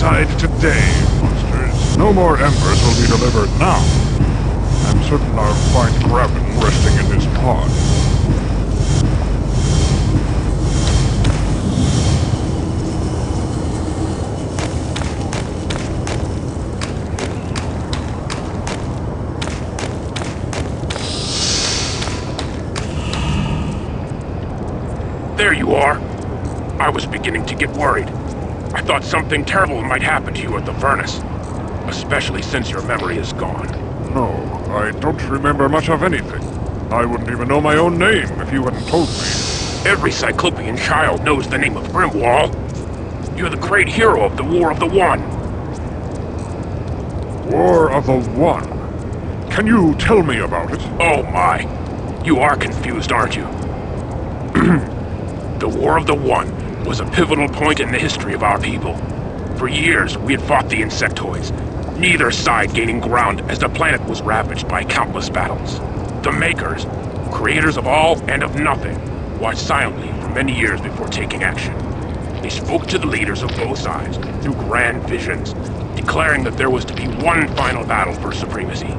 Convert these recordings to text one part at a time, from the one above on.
decide today, monsters. No more embers will be delivered now. I'm certain I'll find Graben resting in his pod. There you are. I was beginning to get worried. I thought something terrible might happen to you at the furnace. Especially since your memory is gone. No, I don't remember much of anything. I wouldn't even know my own name if you hadn't told me. Every Cyclopean child knows the name of Grimwall. You're the great hero of the War of the One. War of the One? Can you tell me about it? Oh my. You are confused, aren't you? The War of the One was a pivotal point in the history of our people. For years, we had fought the insectoids, neither side gaining ground as the planet was ravaged by countless battles. The Makers, creators of all and of nothing, watched silently for many years before taking action. They spoke to the leaders of both sides through grand visions, declaring that there was to be one final battle for supremacy.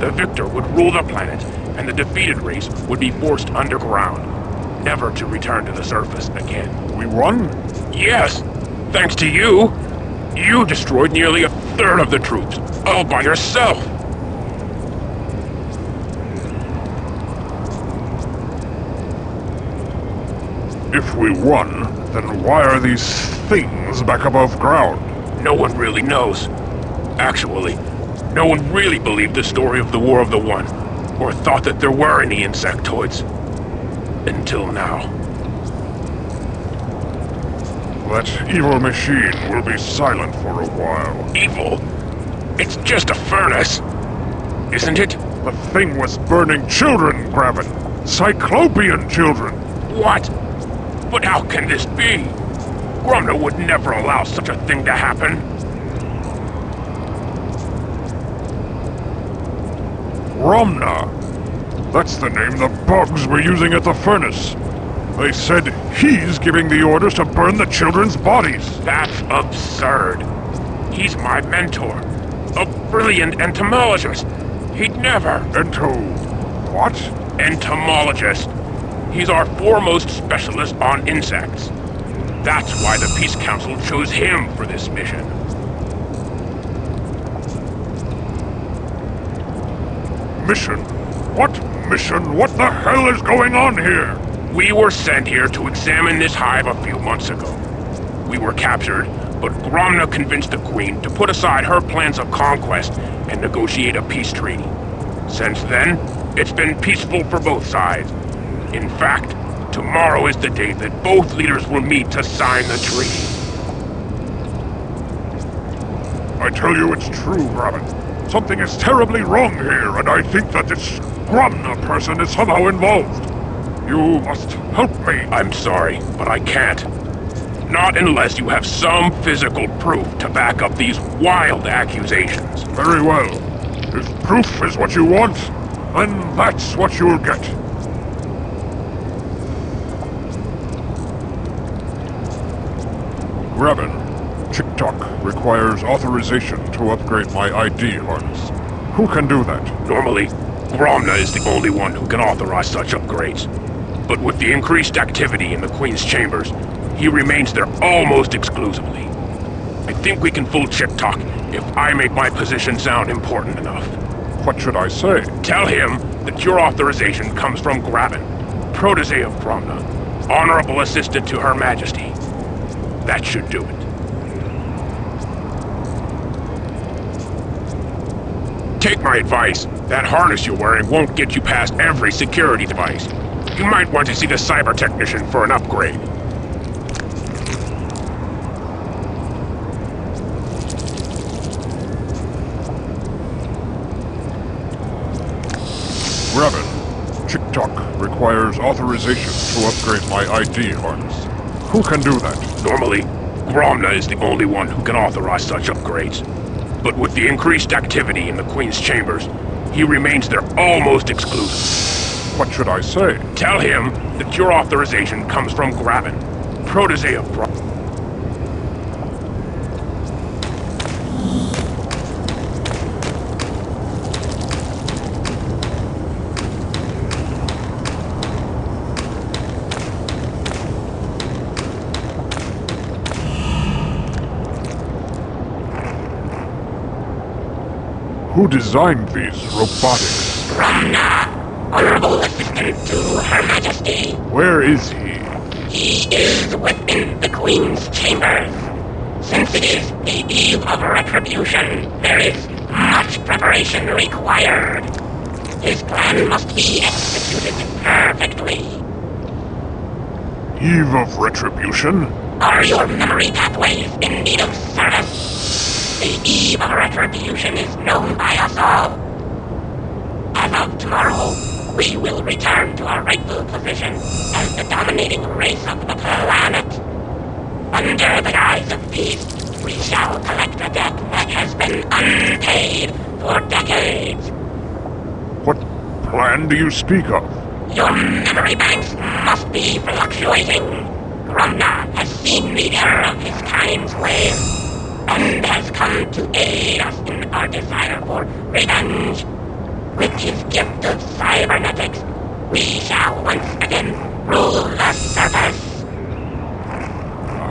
The victor would rule the planet, and the defeated race would be forced underground, never to return to the surface again. We won? Yes, thanks to you. You destroyed nearly a third of the troops, all by yourself. If we won, then why are these things back above ground? No one really knows. Actually, no one really believed the story of the War of the One, or thought that there were any insectoids. Until now. That evil machine will be silent for a while. Evil? It's just a furnace, isn't it? The thing was burning children, Graben. Cyclopean children. What? But how can this be? Gromna would never allow such a thing to happen. Gromna? That's the name the bugs were using at the furnace. They said he's giving the orders to burn the children's bodies. That's absurd. He's my mentor. A brilliant entomologist. He'd never... What? Entomologist. He's our foremost specialist on insects. That's why the Peace Council chose him for this mission. Mission? What mission? What the hell is going on here? We were sent here to examine this hive a few months ago. We were captured, but Gromna convinced the Queen to put aside her plans of conquest and negotiate a peace treaty. Since then, it's been peaceful for both sides. In fact, tomorrow is the day that both leaders will meet to sign the treaty. I tell you it's true, Graben. Something is terribly wrong here, and I think that this Gromna person is somehow involved. You must help me. I'm sorry, but I can't. Not unless you have some physical proof to back up these wild accusations. Very well. If proof is what you want, then that's what you'll get. Graben, TikTok requires authorization to upgrade my ID harness. Who can do that? Normally, Gromna is the only one who can authorize such upgrades. But with the increased activity in the Queen's chambers, he remains there almost exclusively. I think we can fool TikTok if I make my position sound important enough. What should I say? Tell him that your authorization comes from Graben, protege of Gromna, honorable assistant to Her Majesty. That should do it. Take my advice. That harness you're wearing won't get you past every security device. You might want to see the cyber technician for an upgrade. Graben, TikTok requires authorization to upgrade my ID harness. Who can do that? Normally, Gromna is the only one who can authorize such upgrades. But with the increased activity in the Queen's chambers, he remains there almost exclusive. What should I say? Tell him that your authorization comes from Graben, protege of Gromna. Who designed these robotics? Gromna, honorable assistant to Her Majesty. Where is he? He is within the Queen's chambers. Since it is the eve of retribution, there is much preparation required. His plan must be executed perfectly. Eve of retribution? Are your memory pathways in need of service? The eve of retribution is known by us all. As of tomorrow, we will return to our rightful position as the dominating race of the planet. Under the guise of peace, we shall collect a debt that has been unpaid for decades. What plan do you speak of? Your memory banks must be fluctuating. Gromna has seen the error of his time's ways, and has come to aid us in our desire for revenge. With his gift of cybernetics, we shall once again rule the surface.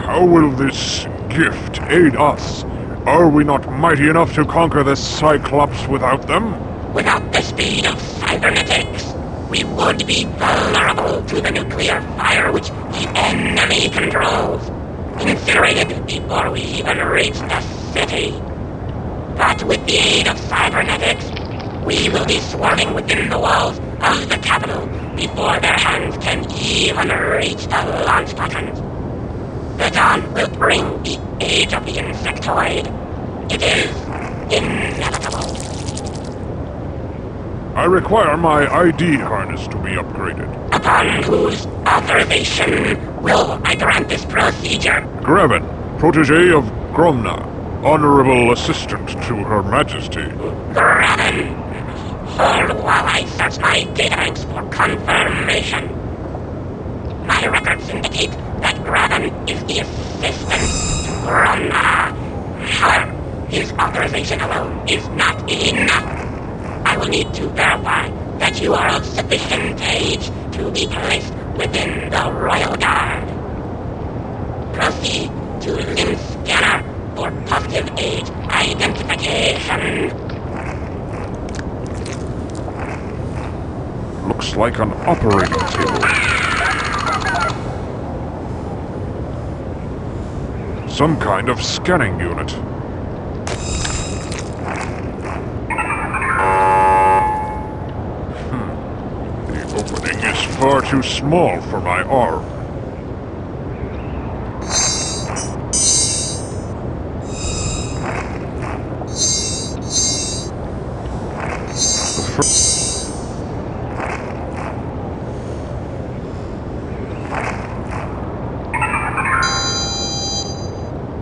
How will this gift aid us? Are we not mighty enough to conquer the Cyclops without them? Without the speed of cybernetics, we would be vulnerable to the nuclear fire which the enemy controls, incinerated before we even reach the city. But with the aid of cybernetics, we will be swarming within the walls of the capital before their hands can even reach the launch buttons. The dawn will bring the age of the insectoid. It is inevitable. I require my ID harness to be upgraded. Upon whose authorization will I grant this procedure? Graven, protege of Gromna, honorable assistant to Her Majesty. Graven, hold while I search my databanks for confirmation. My records indicate that Graven is the assistant to Gromna. However, his authorization alone is not enough. I will need to verify that you are of sufficient age to be placed within the Royal Guard. Proceed to limb scanner for positive age identification. Looks like an operating table. Some kind of scanning unit. The opening is far too small for my arm.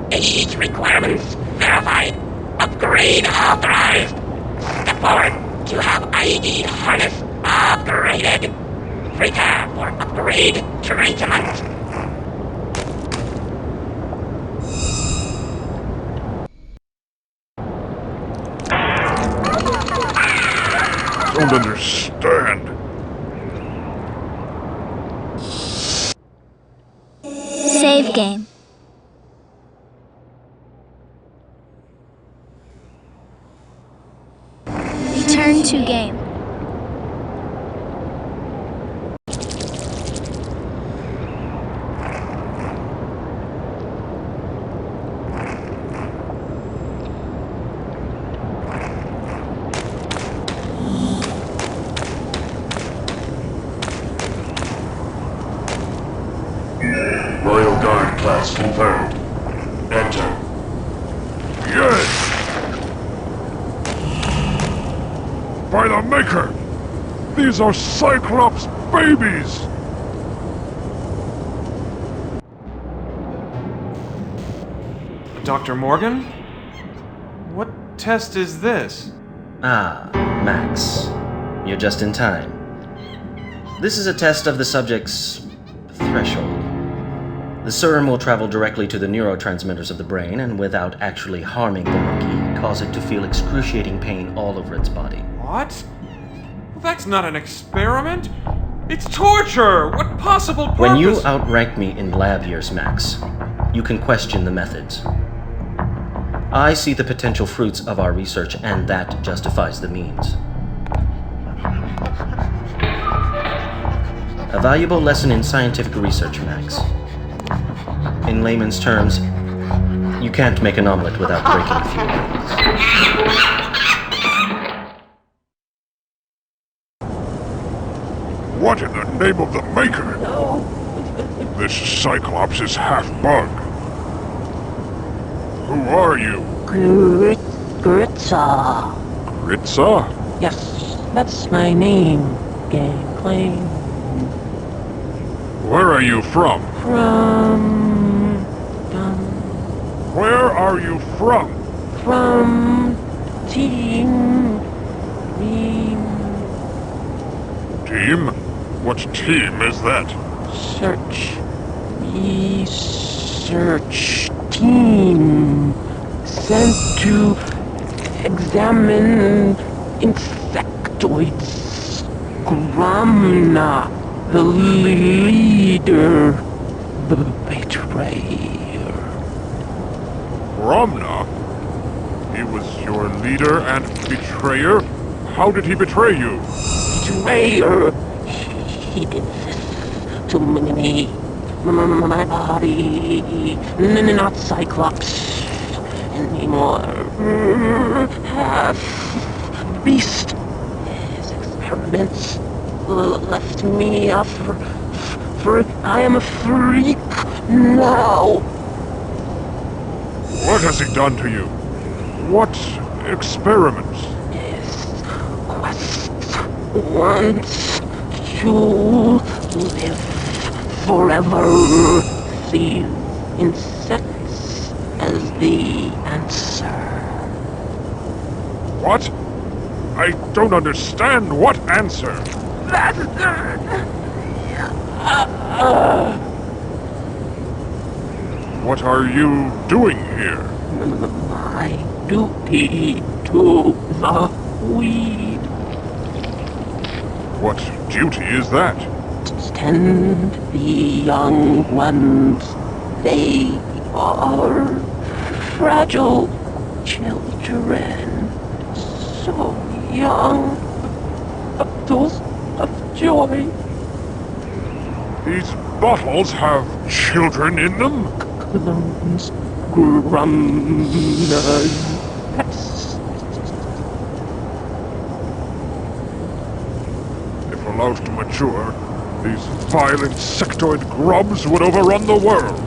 Age requirements verified. Upgrade authorized. Step forward to have ID harness upgraded. Prepare for upgrade treatment. Don't understand. Save game. Return to game. Royal Guard class confirmed. Enter. Yes! By the Maker! These are Cyclops babies! Dr. Morgan? What test is this? Ah, Max. You're just in time. This is a test of the subject's threshold. The serum will travel directly to the neurotransmitters of the brain and without actually harming the monkey, cause it to feel excruciating pain all over its body. What? Well, that's not an experiment. It's torture! What possible purpose? When you outrank me in lab years, Max, you can question the methods. I see the potential fruits of our research, and that justifies the means. A valuable lesson in scientific research, Max. In layman's terms, you can't make an omelet without breaking a few eggs. What in the name of the Maker? This Cyclops is half bug. Who are you? Gritza. Gritza? Yes, that's my name, acclaimed. Where are you from? Where are you from? From team. Team? What team is that? Research team sent to examine insectoids. Gromna, the leader, the betrayer. Gromna? He was your leader and betrayer? How did he betray you? Betrayer. He did this to me. My body. Not Cyclops anymore. Half beast. His experiments left me off for I am a freak now. What has he done to you? What experiments? His quest wants to live forever. See insects as the answer. What? I don't understand. What answer? What are you doing here? My duty to the weed. What duty is that? Tend the young ones. They are fragile children. So young. Bundles of joy. These bottles have children in them? Clones. Grumners. If allowed to mature, these vile insectoid grubs would overrun the world.